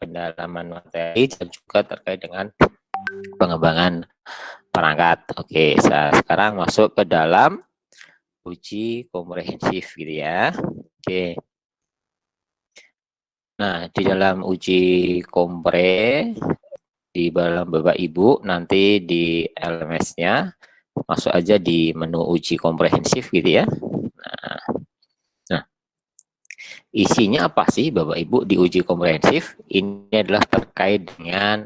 pendalaman materi dan juga terkait dengan pengembangan perangkat. Oke, sekarang masuk ke dalam uji komprehensif gitu ya. Oke. Nah, di dalam uji kompre di dalam Bapak Ibu nanti di LMS-nya masuk aja di menu uji komprehensif gitu ya. Nah, isinya apa sih Bapak Ibu di uji komprehensif? Ini adalah terkait dengan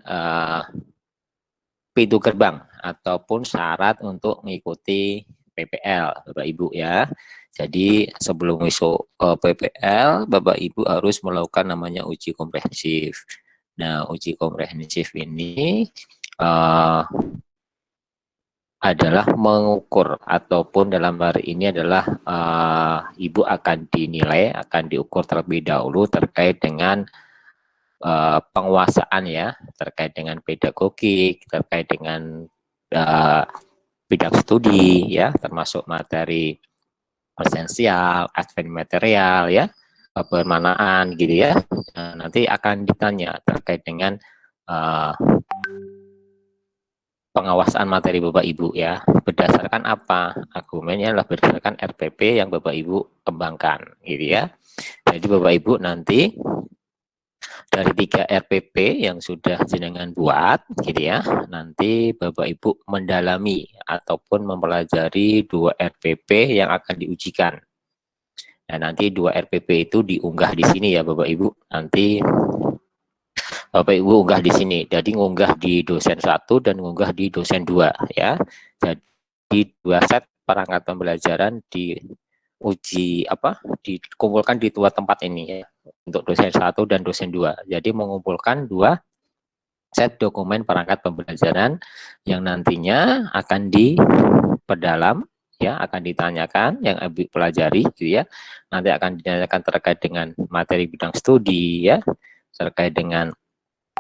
pintu gerbang ataupun syarat untuk mengikuti PPL Bapak Ibu ya. Jadi sebelum masuk PPL, Bapak Ibu harus melakukan namanya uji komprehensif. Nah, uji komprehensif ini adalah mengukur ataupun dalam hari ini adalah Ibu akan dinilai, akan diukur terlebih dahulu terkait dengan penguasaan ya, terkait dengan pedagogik, terkait dengan bidang studi ya, termasuk materi esensial, advent material ya, permanaan gitu ya. Nah, nanti akan ditanya terkait dengan pengawasan materi Bapak Ibu ya. Berdasarkan apa? Argumennya adalah berdasarkan RPP yang Bapak Ibu kembangkan gitu ya. Jadi Bapak Ibu nanti dari 3 RPP yang sudah jenengan buat gitu ya, nanti Bapak Ibu mendalami ataupun mempelajari 2 RPP yang akan diujikan. Nah, nanti 2 RPP itu diunggah di sini ya Bapak Ibu. Nanti Bapak Ibu unggah di sini. Jadi ngunggah di dosen 1 dan ngunggah di dosen 2 ya. Jadi 2 set perangkat pembelajaran diuji dikumpulkan di 2 tempat ini ya. Untuk dosen 1 dan dosen 2. Jadi mengumpulkan 2 set dokumen perangkat pembelajaran yang nantinya akan diperdalam ya, akan ditanyakan yang Ibu pelajari gitu ya. Nanti akan ditanyakan terkait dengan materi bidang studi ya, terkait dengan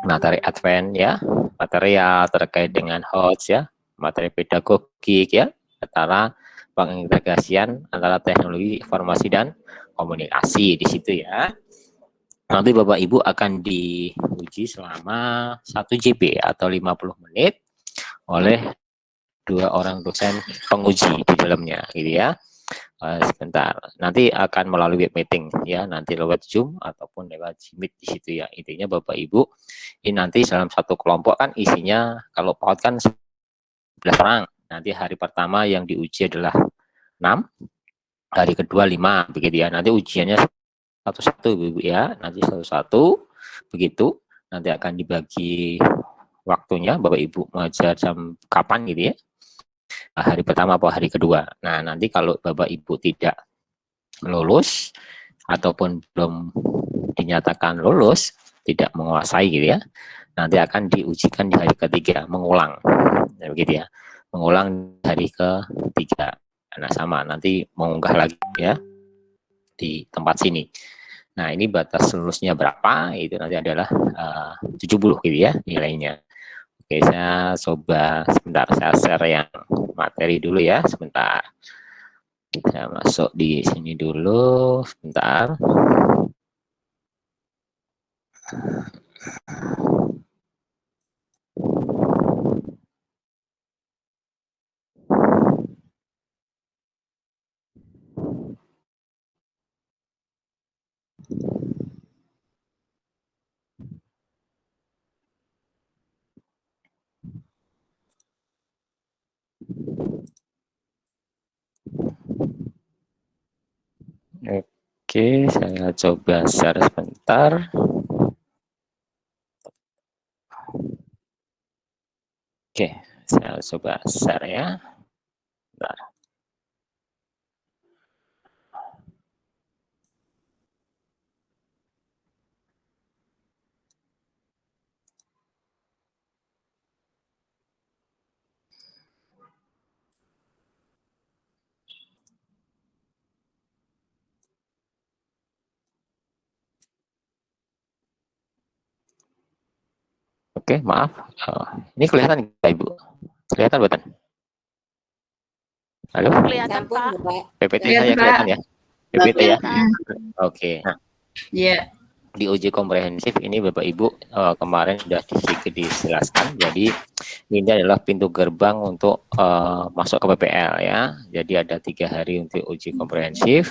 materi advent ya, material terkait dengan HOTS ya, materi pedagogik ya, antara pengintegrasian antara teknologi informasi dan komunikasi di situ ya. Nanti Bapak Ibu akan diuji selama 1 JP atau 50 menit oleh 2 orang dosen penguji di dalamnya gitu ya. Sebentar, nanti akan melalui web meeting ya, nanti lewat Zoom ataupun lewat Meet di situ ya. Intinya Bapak Ibu, ini nanti dalam satu kelompok kan isinya kalau PAUD kan 11 orang. Nanti hari pertama yang diuji adalah 6, hari kedua 5 begitu ya. Nanti ujiannya satu-satu Ibu ya, nanti satu-satu begitu. Nanti akan dibagi waktunya Bapak Ibu mengajar jam kapan gitu ya. Hari pertama atau hari kedua. Nah, nanti kalau Bapak Ibu tidak lulus ataupun belum dinyatakan lulus, tidak menguasai gitu ya, nanti akan diujikan di hari ketiga, mengulang, begitu ya, mengulang hari ketiga. Nah, sama nanti mengunggah lagi ya di tempat sini. Nah, ini batas lulusnya berapa? Itu nanti adalah 70 gitu ya nilainya. Oke, saya coba sebentar, saya share yang materi dulu ya, sebentar. Saya masuk di sini dulu, sebentar. Oke, saya coba share sebentar. Oke, saya coba share ya. Bentar. Oke, maaf. Ini kelihatan nggak Ibu? Kelihatan bukan? Halo? Kelihatan, Pak. PPT saya kelihatan ya? PPT ya? Oke. Nah, Iya. di uji komprehensif ini Bapak Ibu kemarin sudah sedikit dijelaskan. Jadi ini adalah pintu gerbang untuk masuk ke PPL ya. Jadi ada 3 hari untuk uji komprehensif.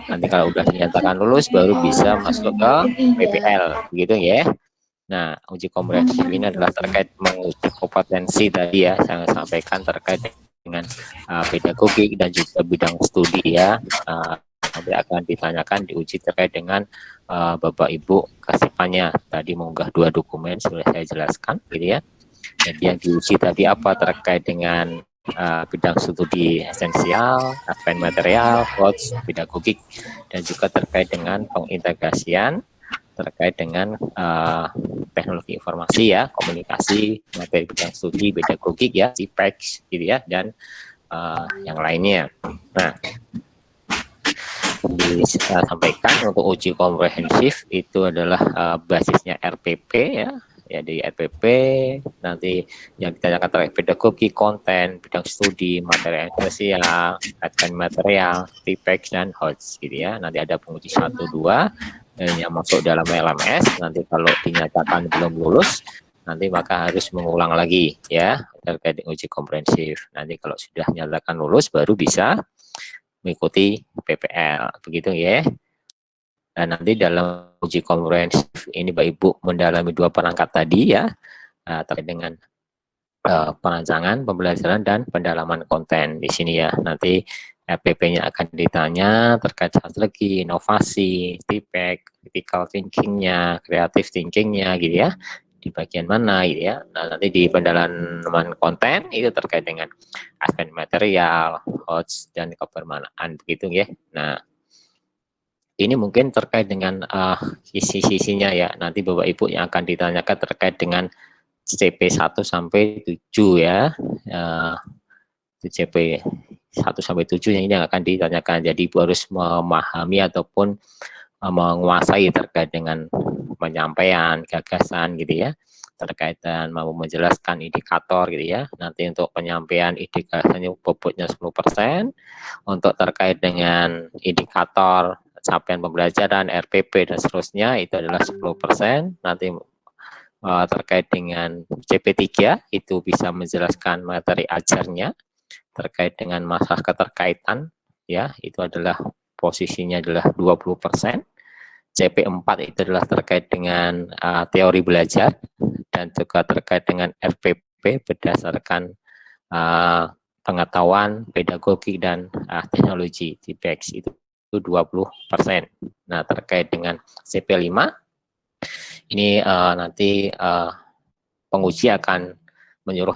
Nanti kalau sudah dinyatakan lulus baru bisa masuk ke PPL, begitu ya. Nah, uji komprehensif ini adalah terkait menguji kompetensi tadi ya, saya sampaikan terkait dengan pedagogik dan juga bidang studi ya. Nanti akan ditanyakan diuji terkait dengan Bapak Ibu kesiapannya. Tadi mengunggah 2 dokumen sudah saya jelaskan, gitu ya. Jadi yang diuji tadi apa terkait dengan bidang studi esensial, advanced material, coach, pedagogik, dan juga terkait dengan pengintegrasian terkait dengan teknologi informasi ya, komunikasi, materi bidang studi, pedagogik ya, CPEX gitu ya, dan yang lainnya. Nah, disampaikan untuk uji komprehensif itu adalah basisnya RPP ya. Ya di RPP nanti yang ditanyakan terkait pedagogi, konten, bidang studi, materi esensial, advanced material, TPEX dan HOTS gitu ya. Nanti ada penguji 1, 2 yang masuk dalam LMS. Nanti kalau dinyatakan belum lulus, nanti maka harus mengulang lagi ya terkait uji komprehensif. Nanti kalau sudah dinyatakan lulus baru bisa mengikuti PPL, begitu ya. Dan nanti dalam uji komprehensif ini Bapak Ibu mendalami 2 perangkat tadi ya, terkait dengan perancangan, pembelajaran, dan pendalaman konten di sini ya. Nanti RPP-nya akan ditanya terkait strategi, inovasi, TPEC, critical thinking-nya, creative thinking-nya gitu ya, di bagian mana gitu ya. Nah, nanti di pendalaman konten itu terkait dengan advanced material, HOTS, dan kebermanfaatan begitu ya. Nah, ini mungkin terkait dengan sisi-sisinya ya. Nanti Bapak Ibu yang akan ditanyakan terkait dengan CP 1 sampai 7 ya. CP 1 sampai 7 ini yang akan ditanyakan. Jadi Ibu harus memahami ataupun menguasai terkait dengan penyampaian gagasan gitu ya, terkait dan mau menjelaskan indikator gitu ya. Nanti untuk penyampaian indikatornya bobotnya 10%, untuk terkait dengan indikator capaian pembelajaran, RPP dan seterusnya itu adalah 10%. Nanti terkait dengan CP3 itu bisa menjelaskan materi ajarnya terkait dengan masalah keterkaitan ya, itu adalah posisinya adalah 20%. CP4 itu adalah terkait dengan teori belajar dan juga terkait dengan RPP berdasarkan pengetahuan, pedagogi dan teknologi TPEX itu 20%. Nah, terkait dengan CP5 ini nanti penguji akan menyuruh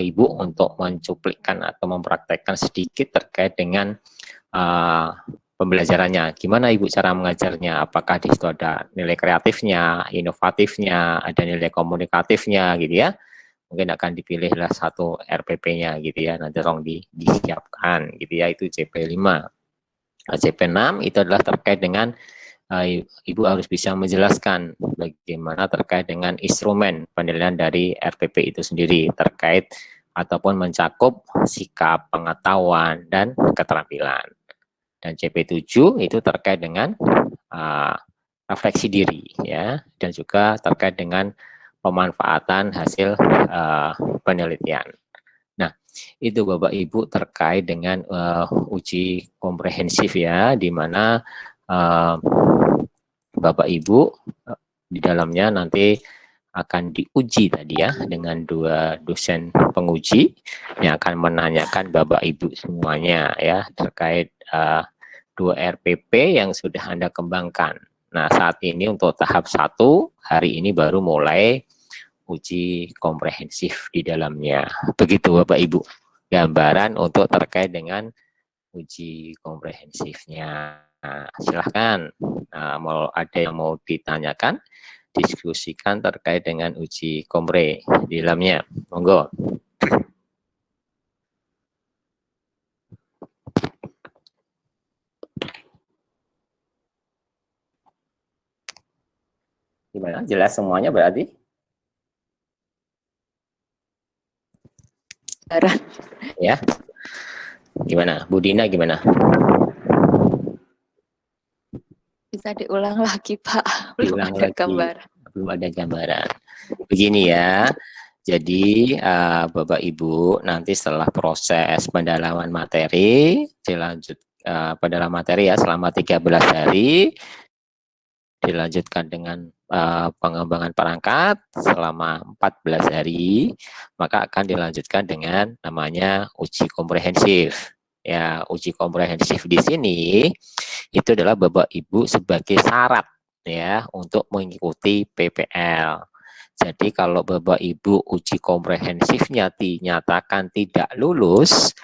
Ibu untuk mencuplikkan atau mempraktekkan sedikit terkait dengan pembelajarannya. Gimana Ibu cara mengajarnya? Apakah di situ ada nilai kreatifnya, inovatifnya, ada nilai komunikatifnya gitu ya. Mungkin akan dipilihlah satu RPP-nya gitu ya. Nanti tolong disiapkan gitu ya, itu CP5. CP6 itu adalah terkait dengan Ibu harus bisa menjelaskan bagaimana terkait dengan instrumen penilaian dari RPP itu sendiri terkait ataupun mencakup sikap, pengetahuan, dan keterampilan. Dan CP7 itu terkait dengan refleksi diri ya, dan juga terkait dengan pemanfaatan hasil penelitian. Nah, itu Bapak Ibu terkait dengan uji komprehensif ya, di mana Bapak Ibu di dalamnya nanti akan diuji tadi ya dengan 2 dosen penguji yang akan menanyakan Bapak Ibu semuanya ya terkait 2 RPP yang sudah Anda kembangkan. Nah, saat ini untuk tahap 1 hari ini baru mulai uji komprehensif di dalamnya. Begitu Bapak Ibu gambaran untuk terkait dengan uji komprehensifnya. Nah, silahkan mau ada yang mau ditanyakan, diskusikan terkait dengan uji kompre di dalamnya. Monggo. Gimana? Jelas semuanya berarti? Ya. Gimana? Bu Dina gimana? Bisa diulang lagi, Pak. Belum Diulang ada lagi, gambar. belum ada gambaran. Begini ya, jadi Bapak Ibu nanti setelah proses pendalaman materi, dilanjut pendalaman materi ya selama 13 hari, dilanjutkan dengan pengembangan perangkat selama 14 hari, maka akan dilanjutkan dengan namanya uji komprehensif. Ya, uji komprehensif di sini itu adalah Bapak Ibu sebagai syarat ya untuk mengikuti PPL. Jadi kalau Bapak Ibu uji komprehensifnya dinyatakan tidak lulus,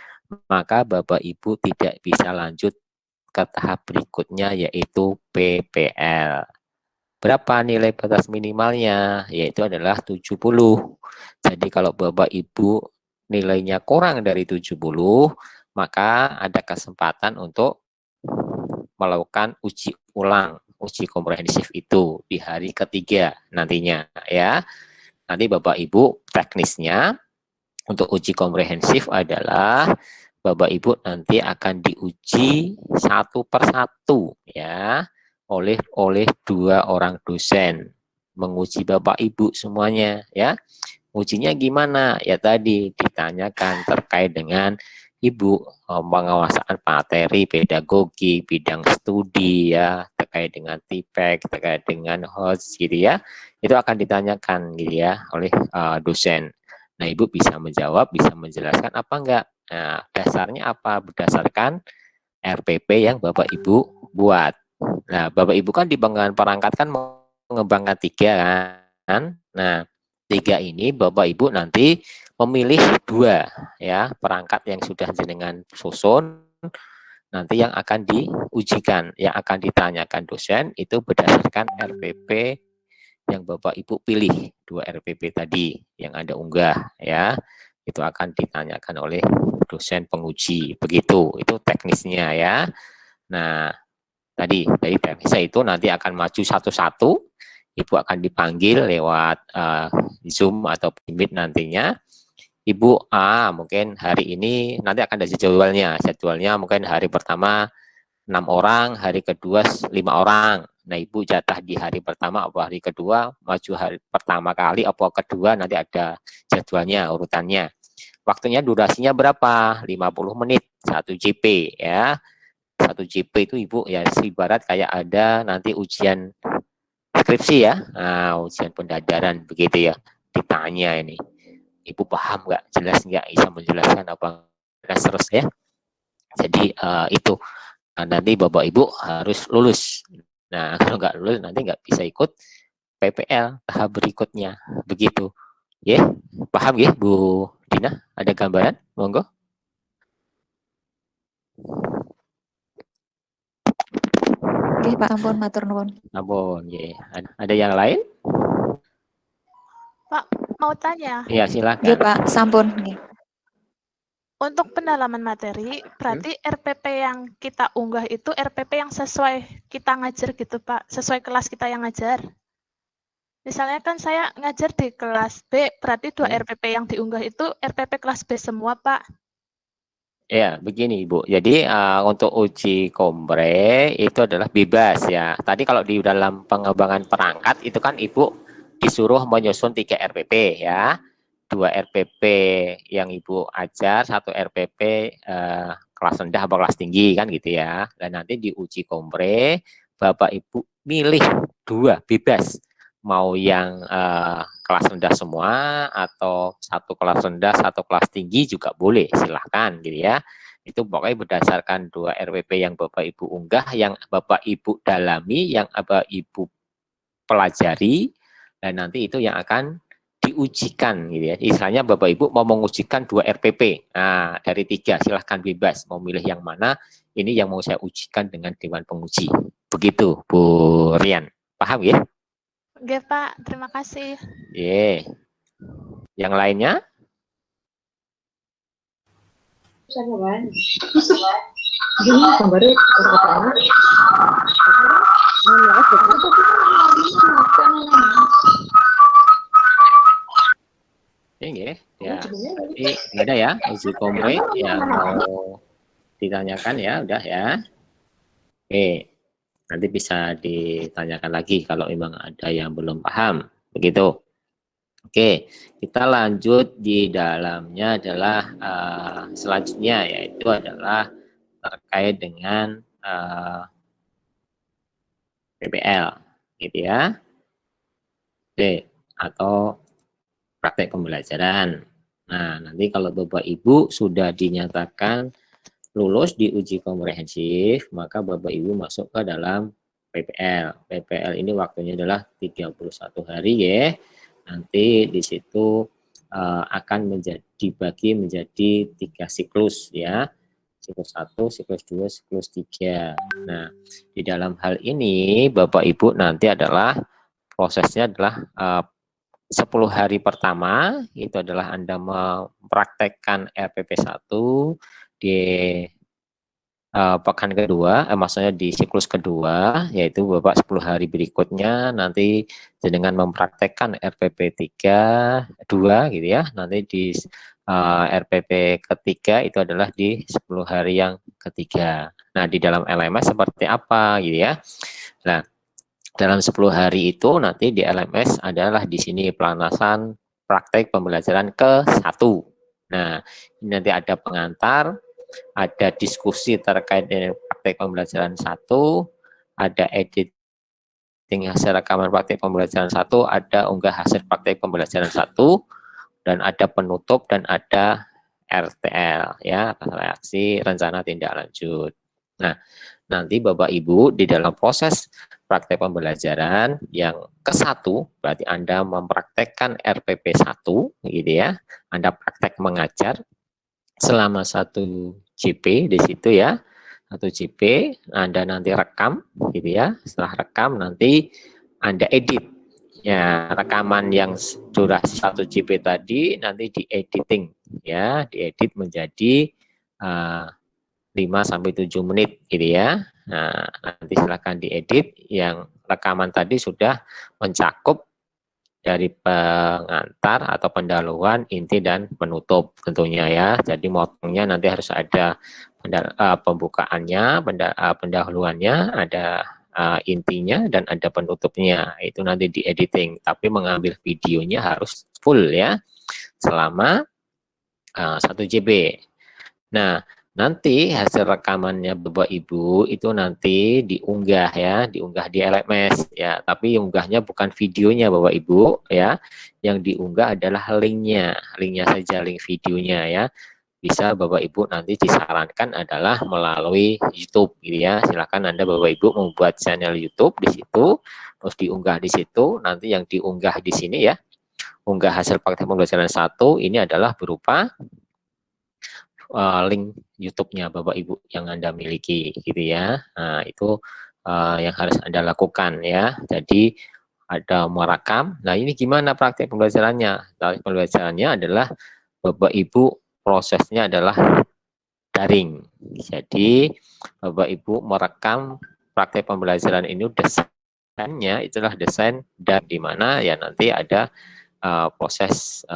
maka Bapak Ibu tidak bisa lanjut ke tahap berikutnya yaitu PPL. Berapa nilai batas minimalnya? Yaitu adalah 70. Jadi kalau Bapak Ibu nilainya kurang dari 70, maka ada kesempatan untuk melakukan uji ulang, uji komprehensif itu di hari ketiga nantinya ya. Nanti Bapak Ibu teknisnya untuk uji komprehensif adalah Bapak Ibu nanti akan diuji satu persatu ya oleh dua orang dosen menguji Bapak Ibu semuanya ya. Ujinya gimana? Ya tadi ditanyakan terkait dengan Ibu pengawasan materi, pedagogi, bidang studi ya, terkait dengan TPEK, terkait dengan host gitu ya. Itu akan ditanyakan gitu ya oleh dosen. Nah, Ibu bisa menjawab, bisa menjelaskan apa enggak. Nah, dasarnya apa? Berdasarkan RPP yang Bapak Ibu buat. Nah, Bapak Ibu kan di pengembangan perangkat kan mengembangkan 3 kan. Nah, 3 ini Bapak Ibu nanti memilih 2 ya, perangkat yang sudah jenengan susun nanti yang akan diujikan, yang akan ditanyakan dosen itu berdasarkan RPP yang Bapak Ibu pilih, 2 RPP tadi yang Anda unggah ya. Itu akan ditanyakan oleh dosen penguji. Begitu, itu teknisnya ya. Nah, dari teknisnya itu nanti akan maju satu-satu. Ibu akan dipanggil lewat Zoom atau Meet nantinya. Ibu mungkin hari ini nanti akan ada jadwalnya. Jadwalnya mungkin hari pertama 6 orang, hari kedua 5 orang. Nah, Ibu jatah di hari pertama atau hari kedua, maju hari pertama kali atau kedua, nanti ada jadwalnya, urutannya. Waktunya durasinya berapa? 50 menit, 1 JP ya. 1 JP itu Ibu ya ibarat kayak ada nanti ujian skripsi ya. Nah, ujian pendadaran begitu ya. Ditanya ini, Ibu paham nggak? Jelas nggak? Bisa menjelaskan apa? Dan seterusnya. Jadi itu nanti Bapak Ibu harus lulus. Nah, kalau nggak lulus nanti nggak bisa ikut PPL tahap berikutnya. Begitu. Ya, paham ya Bu Dina? Ada gambaran? Monggo. Oke, Pak, ampun, matur nuwun. Ampun, ya. Ada yang lain? Pak, mau tanya. Ya, Oke, silakan. Pak, sampun. Nggih. Untuk pendalaman materi, berarti RPP yang kita unggah itu RPP yang sesuai kita ngajar gitu, Pak. Sesuai kelas kita yang ngajar. Misalnya kan saya ngajar di kelas B, berarti 2 RPP yang diunggah itu RPP kelas B semua, Pak. Ya, begini Ibu. Jadi untuk uji kompre itu adalah bebas ya. Tadi kalau di dalam pengembangan perangkat itu kan Ibu disuruh menyusun 3 RPP ya. 2 RPP yang Ibu ajar, 1 RPP kelas rendah atau kelas tinggi kan gitu ya. Dan nanti di uji kompre Bapak Ibu milih 2 bebas. Mau yang kelas rendah semua atau 1 kelas rendah, 1 kelas tinggi juga boleh, silahkan gitu ya. Itu pokoknya berdasarkan 2 RPP yang Bapak Ibu unggah, yang Bapak Ibu dalami, yang Bapak Ibu pelajari, dan nanti itu yang akan diujikan gitu ya. Istilahnya Bapak Ibu mau mengujikan 2 RPP. Nah, dari 3 silahkan bebas mau milih yang mana. Ini yang mau saya ujikan dengan Dewan Penguji. Begitu Bu Rian. Paham ya? Oke, Pak. Terima kasih. Ye. Yang lainnya? Ini ya. Jadi nggak ada ya uji kompre yang mau ditanyakan ya, udah ya. Oke. Nanti bisa ditanyakan lagi kalau memang ada yang belum paham, begitu. Oke, kita lanjut di dalamnya adalah selanjutnya, yaitu adalah terkait dengan PPL, gitu ya. Oke, atau praktek pembelajaran. Nah, nanti kalau Bapak Ibu sudah dinyatakan lulus di uji komprehensif, maka Bapak Ibu masuk ke dalam PPL. PPL ini waktunya adalah 31 hari ya. Nanti di situ akan dibagi menjadi 3 siklus ya. Siklus 1, siklus 2, siklus 3. Nah, di dalam hal ini Bapak Ibu nanti adalah prosesnya adalah 10 hari pertama itu adalah Anda mempraktekkan RPP 1 di pekan kedua, maksudnya di siklus kedua, yaitu Bapak 10 hari berikutnya nanti dengan mempraktekkan RPP 3, 2 gitu ya. Nanti di RPP ketiga itu adalah di 10 hari yang ketiga. Nah, di dalam LMS seperti apa gitu ya. Nah, dalam 10 hari itu nanti di LMS adalah di sini pelanasan praktek pembelajaran ke-1. Nah, ini nanti ada pengantar, ada diskusi terkait dengan praktek pembelajaran 1, ada editing hasil rekaman praktek pembelajaran 1, ada unggah hasil praktek pembelajaran 1, dan ada penutup dan ada RTL ya, reaksi rencana tindak lanjut. Nah, nanti Bapak Ibu di dalam proses praktek pembelajaran yang ke-1, berarti Anda mempraktekkan RPP 1 gitu ya. Anda praktek mengajar selama 1 JP di situ ya. 1 JP, Anda nanti rekam gitu ya. Setelah rekam nanti Anda edit. Ya, rekaman yang durasi 1 JP tadi nanti diediting ya, diedit menjadi 5 sampai 7 menit gitu ya. Nah, nanti silakan diedit yang rekaman tadi sudah mencakup dari pengantar atau pendahuluan, inti dan penutup tentunya ya. Jadi motongnya nanti harus ada pembukaannya, pendahuluannya, ada intinya dan ada penutupnya. Itu nanti di editing, tapi mengambil videonya harus full ya selama 1 JB. Nah, nanti hasil rekamannya Bapak Ibu itu nanti diunggah ya, diunggah di LMS ya. Tapi unggahnya bukan videonya Bapak Ibu ya. Yang diunggah adalah linknya saja, link videonya ya. Bisa Bapak Ibu nanti disarankan adalah melalui YouTube gitu ya. Silakan Anda Bapak Ibu membuat channel YouTube di situ, terus diunggah di situ. Nanti yang diunggah di sini ya, unggah hasil praktek pembelajaran 1 ini adalah berupa link YouTube-nya Bapak Ibu yang Anda miliki gitu ya. Nah, itu yang harus Anda lakukan ya. Jadi ada merekam. Nah, ini gimana praktek pembelajarannya? Praktek pembelajarannya adalah Bapak Ibu prosesnya adalah daring. Jadi Bapak Ibu merekam praktek pembelajaran ini, desainnya itulah desain dan di mana ya nanti ada proses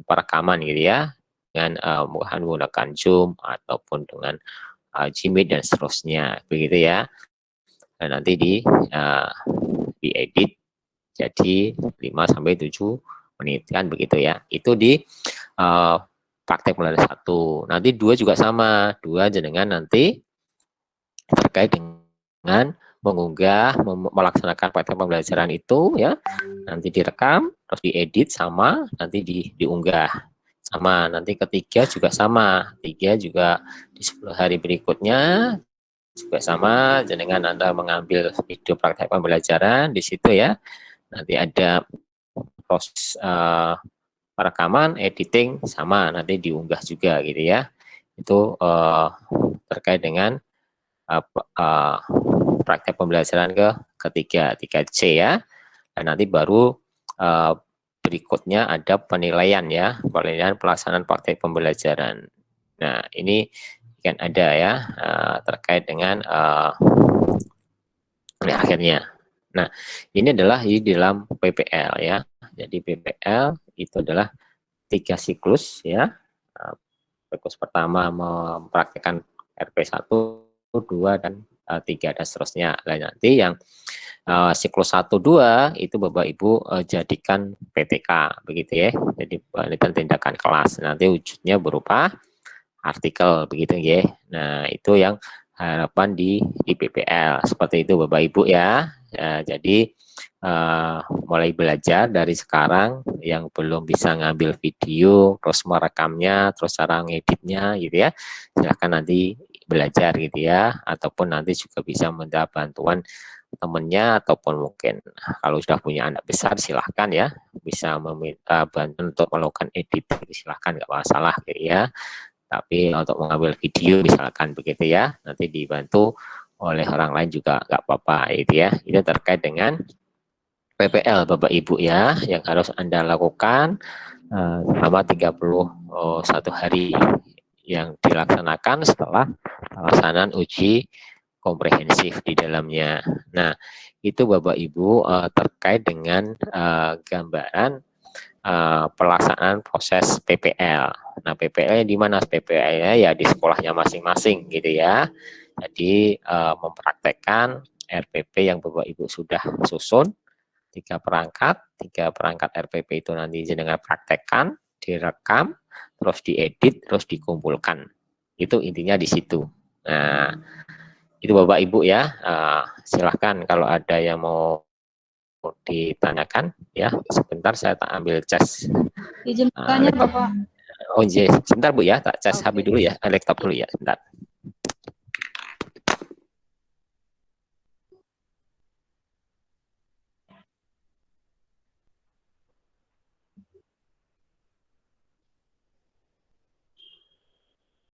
perekaman gitu ya, dengan menggunakan Zoom ataupun dengan Gmeet dan seterusnya begitu ya. Dan nanti diedit jadi 5 sampai 7 menit kan begitu ya. Itu di praktek pembelajaran 1. Nanti 2 juga sama. 2 jenengan nanti terkait dengan mengunggah, melaksanakan praktek pembelajaran itu ya. Nanti direkam, terus diedit sama, nanti diunggah. Sama, nanti ketiga juga sama. 3 juga di 10 hari berikutnya juga sama, jenengan Anda mengambil video praktek pembelajaran di situ ya. Nanti ada proses perekaman, editing sama, nanti diunggah juga gitu ya. Itu terkait dengan praktek pembelajaran ketiga, 3C ya. Dan nanti baru berikutnya ada penilaian ya, penilaian pelaksanaan praktek pembelajaran. Nah, ini kan ada ya terkait dengan akhirnya. Nah, ini adalah di dalam PPL ya. Jadi PPL itu adalah 3 siklus ya. Siklus pertama mempraktikkan RP 1, 2, dan 3 dan seterusnya. Nah, nanti yang siklus 1, 2 itu Bapak Ibu jadikan PTK begitu ya. Jadi penelitian tindakan kelas. Nanti wujudnya berupa artikel begitu ya. Nah, itu yang harapan di PPL. Seperti itu Bapak Ibu ya. Jadi mulai belajar dari sekarang, yang belum bisa ngambil video, terus merekamnya, terus cara ngeditnya gitu ya. Silahkan nanti belajar gitu ya, ataupun nanti juga bisa minta bantuan temennya, ataupun mungkin kalau sudah punya anak besar silahkan ya, bisa meminta bantuan untuk melakukan edit, silahkan nggak masalah gitu ya. Tapi untuk mengambil video misalkan begitu ya, nanti dibantu oleh orang lain juga nggak apa-apa gitu ya. Itu terkait dengan PPL Bapak Ibu ya, yang harus Anda lakukan selama 31 hari yang dilaksanakan setelah pelaksanaan uji komprehensif di dalamnya. Nah, itu Bapak Ibu terkait dengan gambaran pelaksanaan proses PPL. Nah, PPL di mana PPL-nya ya di sekolahnya masing-masing gitu ya. Jadi mempraktekkan RPP yang Bapak Ibu sudah susun, 3 perangkat RPP itu nanti jenengan praktekkan, direkam, terus diedit, terus dikumpulkan. Itu intinya di situ. Nah, itu Bapak Ibu ya, silahkan kalau ada yang mau ditanyakan ya, sebentar saya tak ambil cas. Izin bertanya Bapak. Oh iya, sebentar Bu ya, tak cas Oke. HP dulu ya, laptop dulu ya, sebentar.